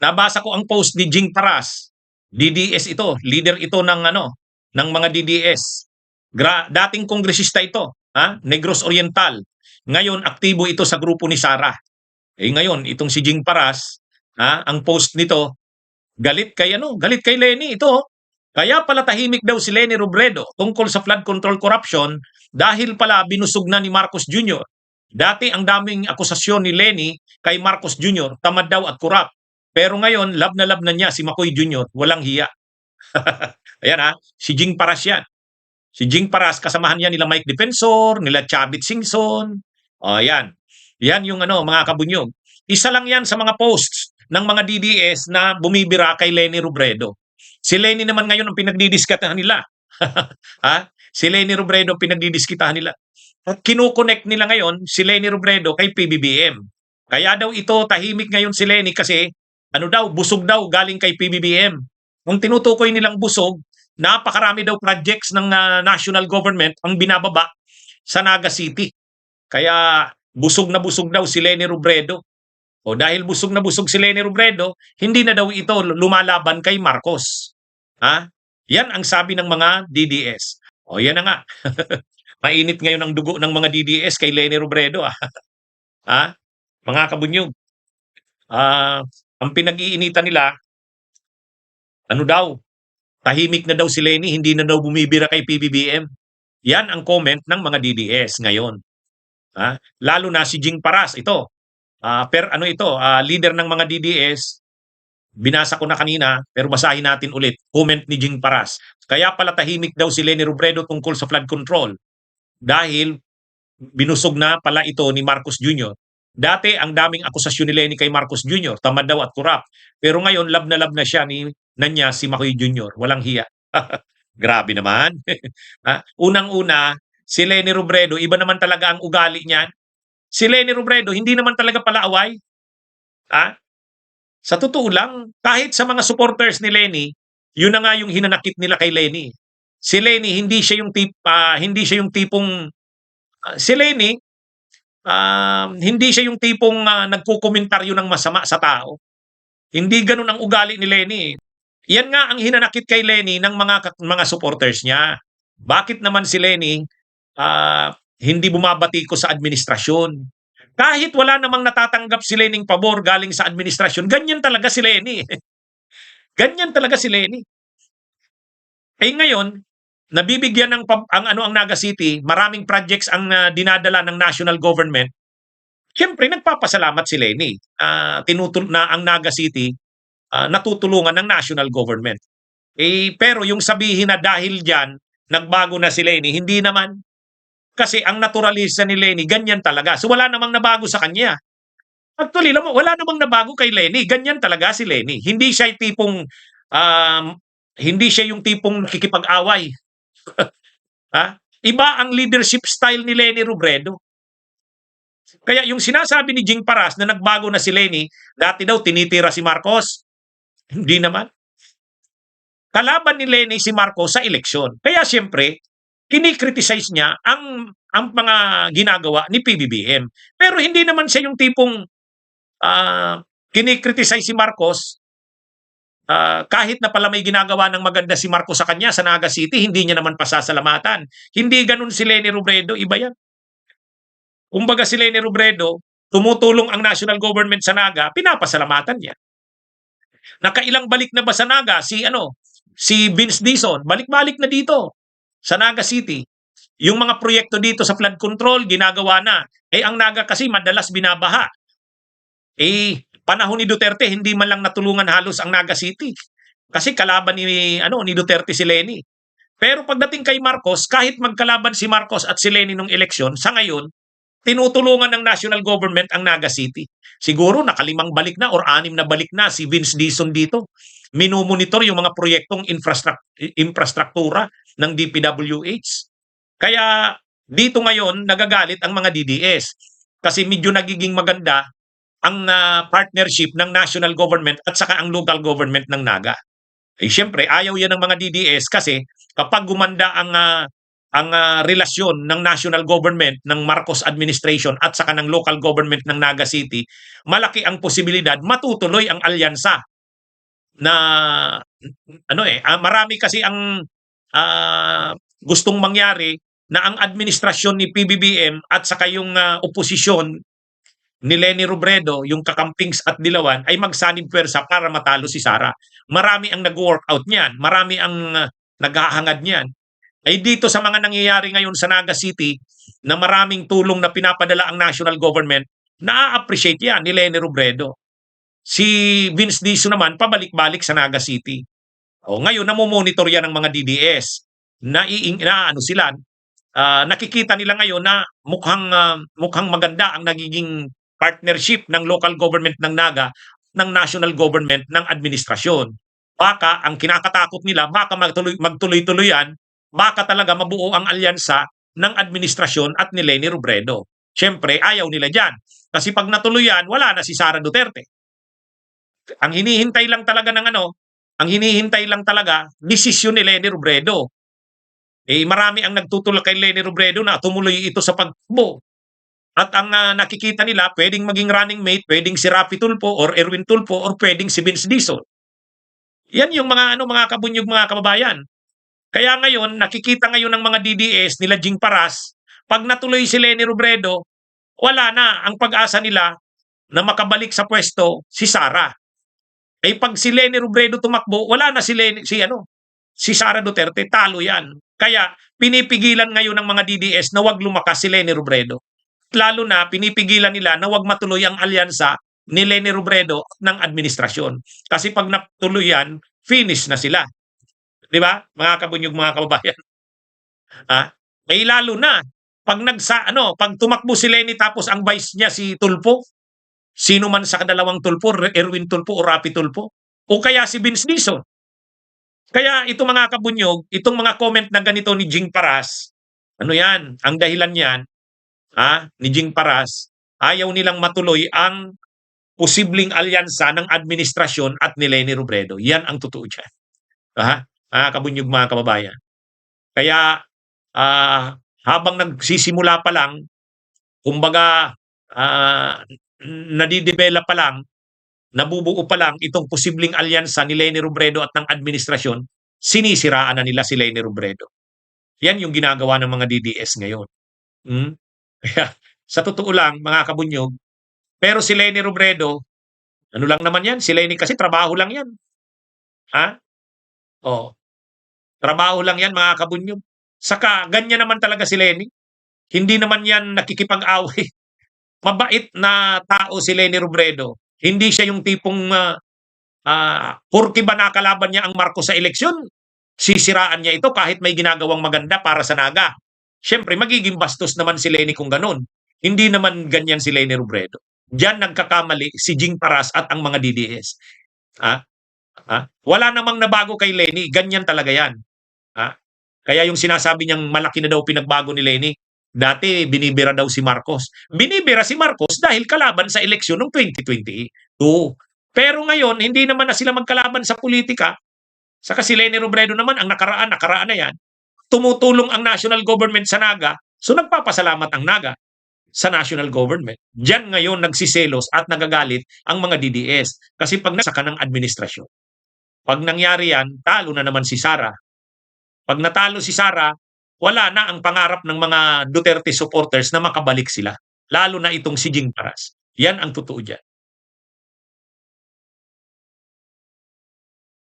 nabasa ko ang post ni Jing Paras. DDS ito, leader ito ng ng mga DDS. Dating kongresista ito, Negros Oriental. Ngayon aktibo ito sa grupo ni Sara. Ngayon itong si Jing Paras, ang post nito, galit kay Leni ito. Kaya pala tahimik daw si Leni Robredo tungkol sa flood control corruption dahil pala binusog na ni Marcos Jr. Dati ang daming akusasyon ni Leni kay Marcos Jr. tamad daw at corrupt. Pero ngayon, love na niya si Macoy Jr. Walang hiya. Ayan si Jing Paras yan. Si Jing Paras, kasamahan yan nila Mike Defensor, nila Chavit Singson. Yan. Yan yung mga kabunyog. Isa lang yan sa mga posts ng mga DDS na bumibira kay Leni Robredo. Si Leni naman ngayon ang pinagdidiskitahan nila. Si Leni Robredo ang pinagdidiskitahan nila. At kinukonect nila ngayon si Leni Robredo kay PBBM. Kaya daw ito tahimik ngayon si Leni kasi busog daw galing kay PBBM. Kung tinutukoy nilang busog, napakarami daw projects ng national government ang binababa sa Naga City. Kaya busog na busog daw si Leni Robredo. O dahil busog na busog si Leni Robredo, hindi na daw ito lumalaban kay Marcos. Yan ang sabi ng mga DDS. O yan na nga. Mainit ngayon ang dugo ng mga DDS kay Leni Robredo. Mga kabunyog. Ang pinag-iinitan nila, tahimik na daw si Leni, hindi na daw bumibira kay PBBM. Yan ang comment ng mga DDS ngayon. Lalo na si Jing Paras, ito. Leader ng mga DDS, binasa ko na kanina, pero basahin natin ulit. Comment ni Jing Paras. Kaya pala tahimik daw si Leni Robredo tungkol sa flood control. Dahil binusog na pala ito ni Marcos Jr. Dati, ang daming akusasyon ni Leni kay Marcos Jr. Tamad daw at corrupt. Pero ngayon, love na siya niya si Macoy Jr. Walang hiya. Grabe naman. Unang-una, si Leni Robredo, iba naman talaga ang ugali niyan. Si Leni Robredo, hindi naman talaga palaaway. Sa totoo lang, kahit sa mga supporters ni Leni, yun na nga yung hinanakit nila kay Leni. Si Leni, hindi siya yung tipong si Leni, hindi siya yung tipong nagkukomentaryo ng masama sa tao. Hindi ganun ang ugali ni Leni. Yan nga ang hinanakit kay Leni ng mga supporters niya. Bakit naman si Leni hindi bumabati ko sa administrasyon? Kahit wala namang natatanggap si Lening pabor galing sa administrasyon, ganyan talaga si Leni. Ganyan talaga si Leni. Ngayon, nabibigyan ang Naga City, maraming projects ang dinadala ng national government. Siyempre, nagpapasalamat si Leni. Ang Naga City, natutulungan ng national government. Pero yung sabihin na dahil dyan, nagbago na si Leni, hindi naman. Kasi ang naturalista ni Leni, ganyan talaga. So wala namang nabago sa kanya. Actually, wala namang nabago kay Leni. Ganyan talaga si Leni. Hindi siya yung tipong nakikipag-away. Iba ang leadership style ni Leni Robredo. Kaya yung sinasabi ni Jing Paras na nagbago na si Leni, dati daw tinitira si Marcos. Hindi naman. Kalaban ni Leni si Marcos sa eleksyon. Kaya siyempre, kinikriticize niya ang mga ginagawa ni PBBM. Pero hindi naman siya yung tipong kinikriticize si Marcos kahit na pala may ginagawa ng maganda si Marcos sa kanya sa Naga City, hindi niya naman pasasalamatan. Hindi ganun si Leni Robredo, iba yan. Kumbaga si Leni Robredo, tumutulong ang national government sa Naga, pinapasalamatan niya. Nakailang balik na ba sa Naga si Vince Dizon? Balik-balik na dito sa Naga City. Yung mga proyekto dito sa flood control, ginagawa na. Ang Naga kasi madalas binabaha. Panahon ni Duterte, hindi man lang natulungan halos ang Naga City. Kasi kalaban ni Duterte si Leni. Pero pagdating kay Marcos, kahit magkalaban si Marcos at si Leni nung eleksyon, sa ngayon, tinutulungan ng national government ang Naga City. Siguro nakalimang balik na or 6 na balik na si Vince Dizon dito. Minumonitor yung mga proyektong infrastruktura ng DPWH. Kaya dito ngayon nagagalit ang mga DDS kasi medyo nagiging maganda ang partnership ng national government at saka ang local government ng Naga. Siyempre, ayaw yan ng mga DDS kasi kapag gumanda ang relasyon ng national government ng Marcos administration at saka ng local government ng Naga City, malaki ang posibilidad matutuloy ang alyansa na marami kasi ang gustong mangyari na ang administrasyon ni PBBM at saka yung oposisyon ni Leni Robredo, yung kakampings at dilawan, ay magsanib pwersa para matalo si Sara. Marami ang nag-workout niyan, marami ang naghahangad niyan. Ay dito sa mga nangyayari ngayon sa Naga City, na maraming tulong na pinapadala ang national government, na-appreciate yan ni Leni Robredo. Si Vince Diso naman, pabalik-balik sa Naga City. Ngayon, namomonitor yan ng mga DDS. Sila, nakikita nila ngayon na mukhang maganda ang nagiging partnership ng local government ng Naga ng national government ng administrasyon. Baka ang kinakatakot nila, baka magtuloy-tuloy yan, baka talaga mabuo ang alyansa ng administrasyon at ni Leni Robredo. Siyempre, ayaw nila dyan. Kasi pag natuloy yan, wala na si Sara Duterte. Ang hinihintay lang talaga, desisyon ni Leni Robredo. Marami ang nagtutulak kay Leni Robredo na tumuloy ito sa pagtakbo. At ang nakikita nila, pwedeng maging running mate, pwedeng si Rapi Tulfo or Erwin Tulfo or pwedeng si Vince Dizon. Yan yung mga kabunyog, mga kababayan. Kaya ngayon, nakikita ngayon ng mga DDS nila Jing Paras, pag natuloy si Leni Robredo, wala na ang pag-asa nila na makabalik sa pwesto si Sara. Pag si Leni Robredo tumakbo, wala na si Sara Duterte, talo yan. Kaya pinipigilan ngayon ng mga DDS na wag lumakas si Leni Robredo. Lalo na pinipigilan nila na wag matuloy ang alyansa ni Leni Robredo ng administrasyon. Kasi pag natuloy yan, finish na sila. Di ba? Mga kabunyog, mga kababayan. Lalo na pag tumakbo si Leni tapos ang vice niya si Tulfo, sino man sa dalawang Tulfo, Erwin Tulfo o Rapi Tulfo, o kaya si Vince Dizon. Kaya ito, mga kabunyog, itong mga comment na ganito ni Jing Paras, yan, ang dahilan niyan, ni Jing Paras, ayaw nilang matuloy ang posibleng alyansa ng administrasyon at ni Leni Robredo. Yan ang totoo dyan. Kabunyog, mga kababayan. Kaya habang nagsisimula pa lang, kumbaga nadidevelop pa lang, nabubuo pa lang itong posibleng alyansa ni Leni Robredo at ng administrasyon, sinisiraan na nila si Leni Robredo. Yan yung ginagawa ng mga DDS ngayon. Kaya sa totoo lang, mga kabunyog, pero si Leni Robredo, ano lang naman yan, si Leni kasi trabaho lang yan. Trabaho lang yan, mga kabunyog. Saka ganyan naman talaga si Leni. Hindi naman yan nakikipag-away. Mabait na tao si Leni Robredo. Hindi siya yung tipong porke ba nakalaban niya ang Marcos sa eleksyon, sisiraan niya ito kahit may ginagawang maganda para sa Naga. Siyempre, magiging bastos naman si Leni kung ganun. Hindi naman ganyan si Leni Robredo. Diyan nagkakamali si Jing Paras at ang mga DDS. Wala namang nabago kay Leni. Ganyan talaga yan. Kaya yung sinasabi niyang malaki na daw pinagbago ni Leni, dati binibira daw si Marcos. Binibira si Marcos dahil kalaban sa eleksyon ng 2022. Pero ngayon, hindi naman na sila magkalaban sa politika. Saka si Leni Robredo naman, ang nakaraan na yan. Tumutulong ang national government sa Naga, so nagpapasalamat ang Naga sa national government. Diyan ngayon nagsiselos at nagagalit ang mga DDS. Kasi pag nasa ka ng administrasyon, pag nangyari yan, talo na naman si Sara. Pag natalo si Sara, wala na ang pangarap ng mga Duterte supporters na makabalik sila. Lalo na itong si Jing Paras. Yan ang totoo dyan.